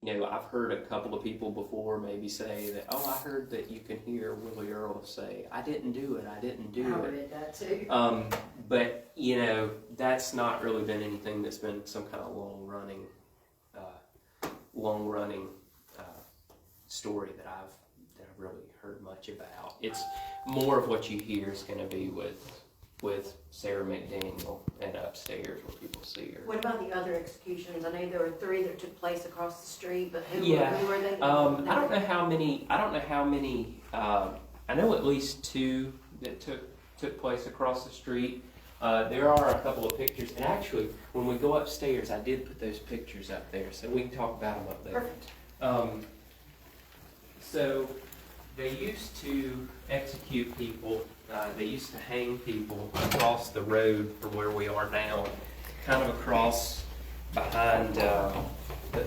I've heard a couple of people before maybe say that, oh, I heard that you can hear Willie Earl say, I didn't do it. I read that too. But, that's not really been anything that's been some kind of long-running story that I've really heard much about. It's more of what you hear is going to be with Sarah McDaniel and upstairs where people see her. What about the other executions? I know there were 3 that took place across the street, but who were they? I don't know how many. I know at least 2 that took place across the street. There are a couple of pictures, and actually, when we go upstairs, I did put those pictures up there, so we can talk about them up there. Perfect. So they used to execute people. They used to hang people across the road from where we are now, kind of across behind the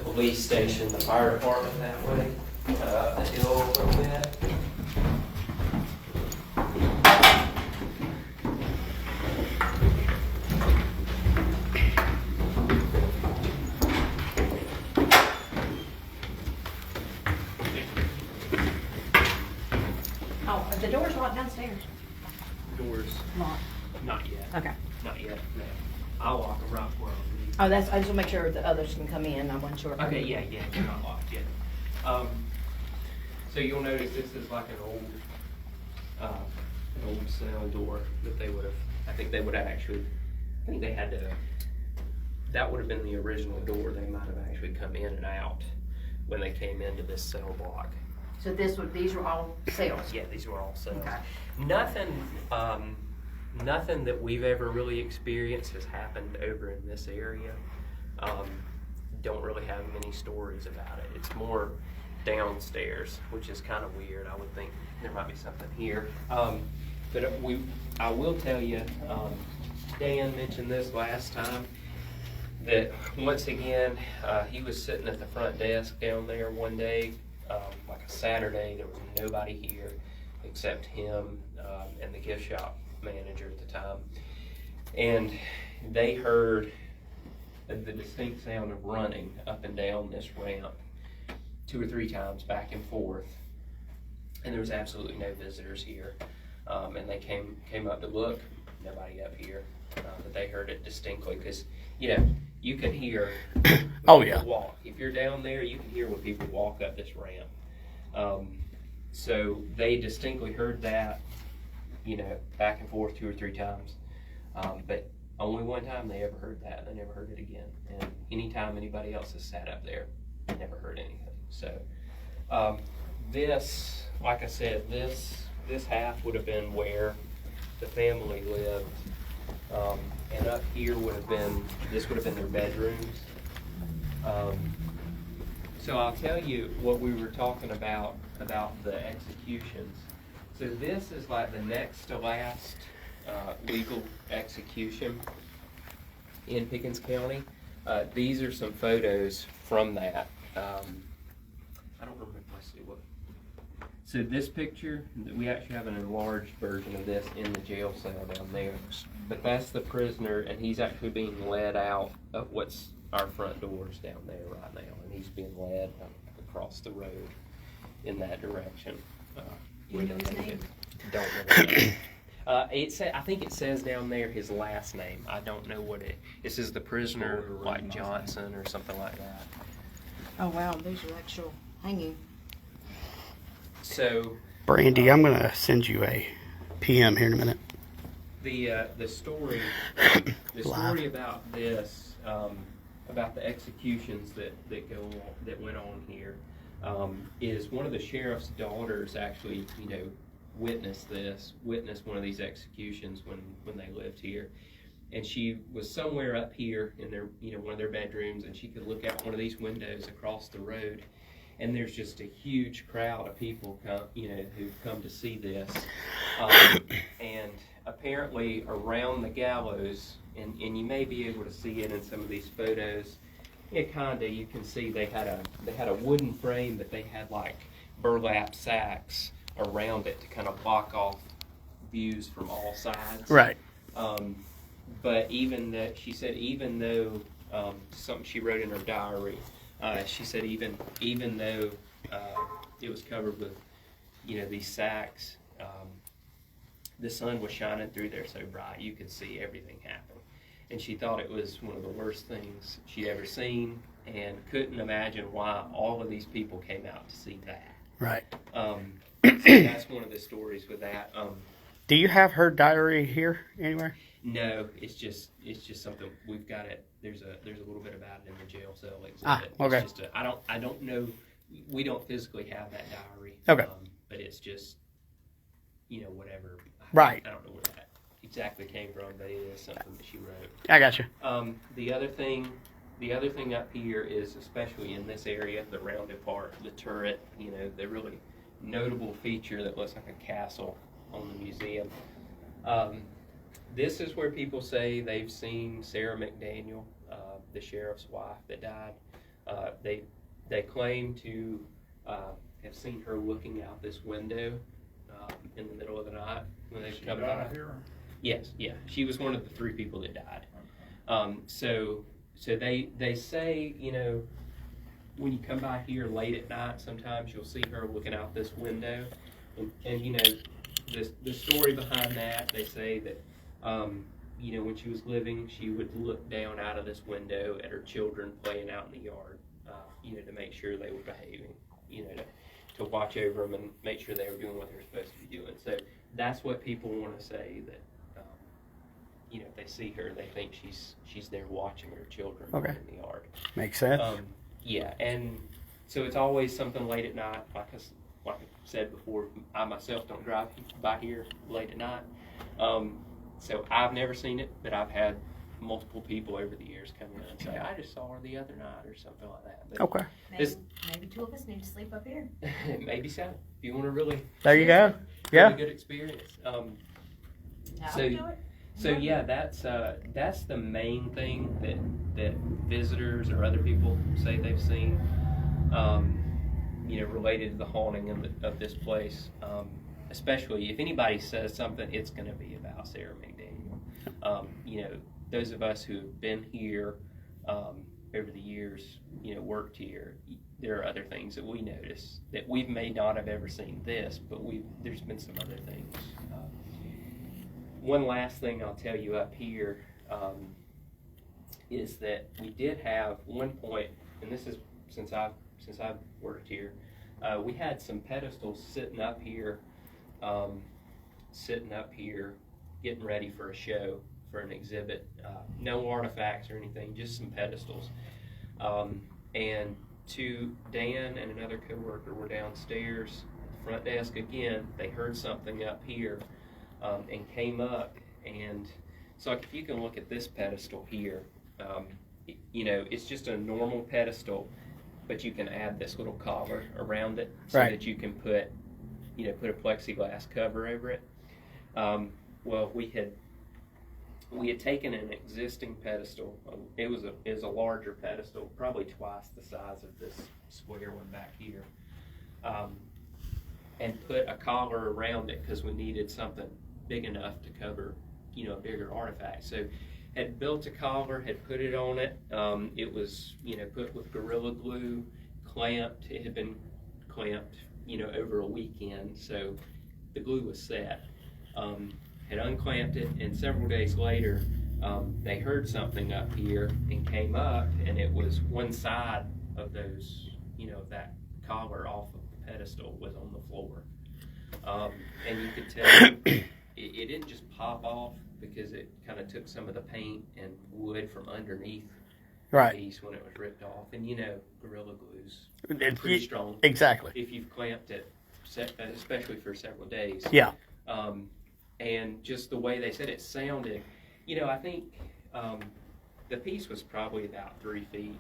police station, the fire department that way, up the hill a little bit. The door's locked downstairs. Doors. Locked. Not yet. Okay. Not yet. No. I'll lock them right before I leave. Oh, I just want to make sure that others can come in. I wasn't sure. Okay, yeah, they're not locked yet. So you'll notice this is like an old cell door that they would have. I think they had to. That would have been the original door. They might have actually come in and out when they came into this cell block. So these were all cells? Yeah, these were all cells. Okay. Nothing that we've ever really experienced has happened over in this area. Don't really have many stories about it. It's more downstairs, which is kind of weird. I would think there might be something here. But I will tell you, Dan mentioned this last time, that once again, he was sitting at the front desk down there one day, like a Saturday. There was nobody here except him and the gift shop manager at the time. And they heard the distinct sound of running up and down this ramp 2 or 3 times back and forth. And there was absolutely no visitors here. And they came up to look, nobody up here. But they heard it distinctly because, you can hear oh yeah, walk. If you're down there, you can hear when people walk up this ramp. So they distinctly heard that, back and forth 2 or 3 times. But only one time they ever heard that. They never heard it again. And anytime anybody else has sat up there, they never heard anything. So this, like I said, this half would have been where the family lived. And up here this would have been their bedrooms. So I'll tell you what we were talking about the executions. So this is like the next to last legal execution in Pickens County. These are some photos from that. I don't remember, let's see what. So this picture, we actually have an enlarged version of this in the jail cell down there. But that's the prisoner, and he's actually being led out of what's our front doors down there right now. And he's being led across the road in that direction. Do you know his name? Don't know his name. I think it says down there his last name. I don't know what it says. The prisoner, like Johnson or something like that. Oh wow, these are actual hanging. So, Brandy, I'm gonna send you a PM here in a minute. The story about this, about the executions that went on here, is one of the sheriff's daughters actually, witnessed one of these executions when they lived here. And she was somewhere up here in their, one of their bedrooms, and she could look out one of these windows across the road, and there's just a huge crowd of people who've come to see this. And apparently around the gallows, and you may be able to see it in some of these photos, you can see they had a wooden frame that they had like burlap sacks around it to kind of block off views from all sides. Right. But she said even though something she wrote in her diary, She said even though it was covered with, these sacks, the sun was shining through there so bright you could see everything happen. And she thought it was one of the worst things she'd ever seen, and couldn't imagine why all of these people came out to see that. Right. So that's one of the stories with that. Do you have her diary here anywhere? No, it's just something we've got it. There's a little bit about it in the jail cell exhibit. Okay. It's just I don't know. We don't physically have that diary. Okay. But it's just whatever. Right. I don't know where that exactly came from, but it is something that she wrote. I got you. The other thing up here is, especially in this area, the rounded part, the turret. The really notable feature that looks like a castle on the museum. This is where people say they've seen Sarah McDaniel, the sheriff's wife that died. They claim to have seen her looking out this window in the middle of the night when they come out here. Yes, yeah, she was one of the 3 people that died. So they say, when you come by here late at night, sometimes you'll see her looking out this window, and the story behind that, they say that when she was living, she would look down out of this window at her children playing out in the yard, to make sure they were behaving, to watch over them and make sure they were doing what they were supposed to be doing. So that's what people want to say, that if they see her, they think she's there watching her children in the yard. Makes sense. Yeah, and so it's always something late at night. Like I said before, I myself don't drive by here late at night. So I've never seen it, but I've had multiple people over the years come in and say, I just saw her the other night or something like that. But Okay. Maybe 2 of us need to sleep up here. maybe so. If you want to really There you go. Yeah. really good experience. I'll So- do it. So yeah, that's the main thing that visitors or other people say they've seen, related to the haunting of this place. Especially if anybody says something, it's going to be about Sarah McDaniel. Those of us who have been here over the years, worked here, there are other things that we notice that we may not have ever seen this, but there's been some other things. One last thing I'll tell you up here is that we did have one point, and this is since I've worked here, we had some pedestals sitting up here, getting ready for a show, for an exhibit. No artifacts or anything, just some pedestals. And Dan and another coworker were downstairs at the front desk again. They heard something up here. And came up, and so if you can look at this pedestal here, it's just a normal pedestal, but you can add this little collar around it so Right. that you can put a plexiglass cover over it. Well, we had taken an existing pedestal. It was a larger pedestal, probably twice the size of this square one back here, and put a collar around it because we needed something big enough to cover, a bigger artifact. So had built a collar, had put it on it. It was, put with Gorilla Glue, clamped. It had been clamped, over a weekend. So the glue was set. Had unclamped it, and several days later, they heard something up here and came up, and it was one side of those, that collar off of the pedestal was on the floor. And you could tell it didn't just pop off because it kind of took some of the paint and wood from underneath the piece when it was ripped off. And Gorilla Glue's pretty strong. Exactly. If you've clamped it, especially for several days. Yeah. And just the way they said it sounded, I think the piece was probably about 3 feet.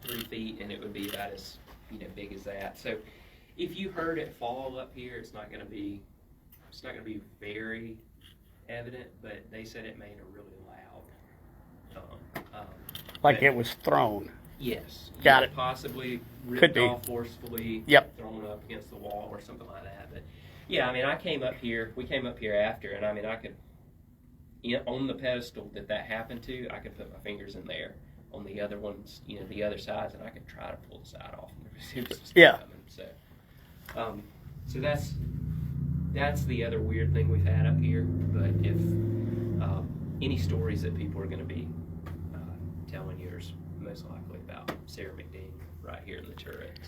3 feet, and it would be about as big as that. So if you heard it fall up here, it's not going to be very evident, but they said it made a really loud. Like it was thrown. Yes. Got it. Possibly Could ripped be. off forcefully, Yep. thrown up against the wall or something like that. But yeah, we came up here after, and I could, on the pedestal that happened to, I could put my fingers in there on the other ones, the other sides, and I could try to pull the side off. And it was just Yeah. coming. So that's the other weird thing we've had up here. But if any stories that people are going to be telling you is most likely about Sarah McDean right here in the turret.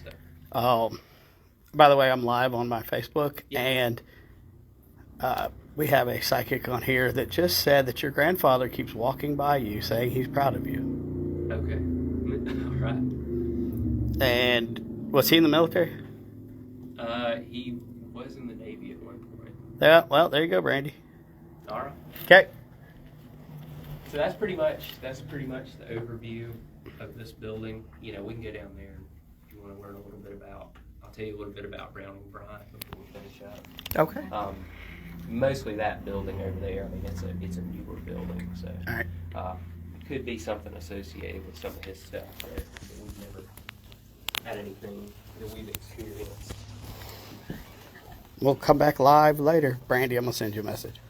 So. By the way, I'm live on my Facebook, Yeah. and we have a psychic on here that just said that your grandfather keeps walking by you saying he's proud of you. Okay. All right. And was he in the military? He was in the Navy at one point. Yeah, well, there you go, Brandy. All right. Okay. So that's pretty much the overview of this building. We can go down there if you want to learn a little bit about. I'll tell you a little bit about Browning Bryant before we finish up. Okay. Mostly that building over there. I mean, it's a newer building, so All right. it could be something associated with some of his stuff that we've never had anything that we've experienced. We'll come back live later. Brandy, I'm going to send you a message.